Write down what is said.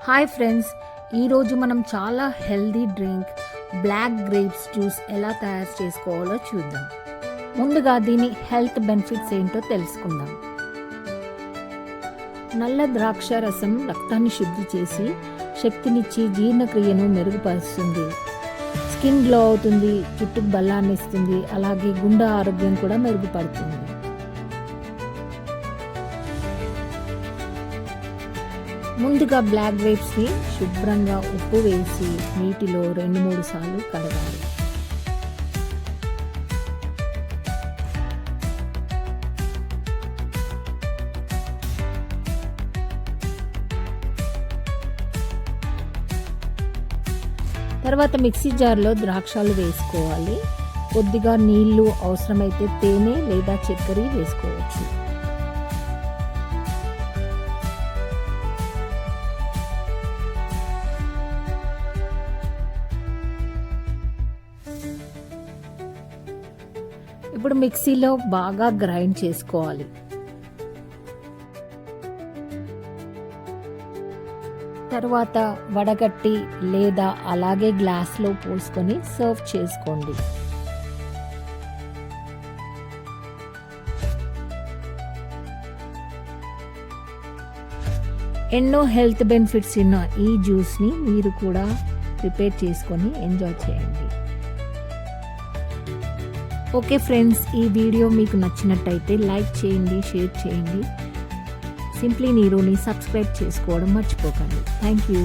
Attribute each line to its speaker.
Speaker 1: Hi friends, ఈరోజు మనం చాలా healthy drink black grapes juice ఎలా తయారు చేసుకోవాలో చూద్దాం. ముందుగా దీని హెల్త్ బెనిఫిట్స్ ఏంటో తెలుసుకుందాం. నల్ల ద్రాక్ష రసం రక్తాన్ని శుద్ధి చేసి శక్తినిచ్చి జీర్ణక్రియను మెరుగుపరుస్తుంది. స్కిన్ గ్లో అవుతుంది, జుట్టుకు బలాన్ని ఇస్తుంది, అలాగే గుండె ఆరోగ్యం కూడా మెరుగుపడుతుంది. ముందుగా బ్లాక్ గ్రేప్స్ని శుభ్రంగా ఉప్పు వేసి నీటిలో 2-3 సార్లు కడగాలి. తర్వాత మిక్సీ జార్లో ద్రాక్షాలు వేసుకోవాలి. కొద్దిగా నీళ్లు, అవసరమైతే తేనె లేదా చక్కెర వేసుకోవచ్చు. ఇప్పుడు మిక్సీలో బాగా గ్రైండ్ చేసుకోవాలి. తర్వాత వడగట్టి లేదా అలాగే గ్లాస్లో పోసుకొని సర్వ్ చేసుకోండి. ఎన్నో హెల్త్ బెనిఫిట్స్ ఉన్న ఈ జ్యూస్ని మీరు కూడా ప్రిపేర్ చేసుకొని ఎంజాయ్ చేయండి. ఓకే ఫ్రెండ్స్, ఈ వీడియో మీకు నచ్చినట్టయితే లైక్ చేయండి, షేర్ చేయండి. సింప్లీ నీరుని సబ్స్క్రైబ్ చేసుకోవడం మర్చిపోకండి. Thank you.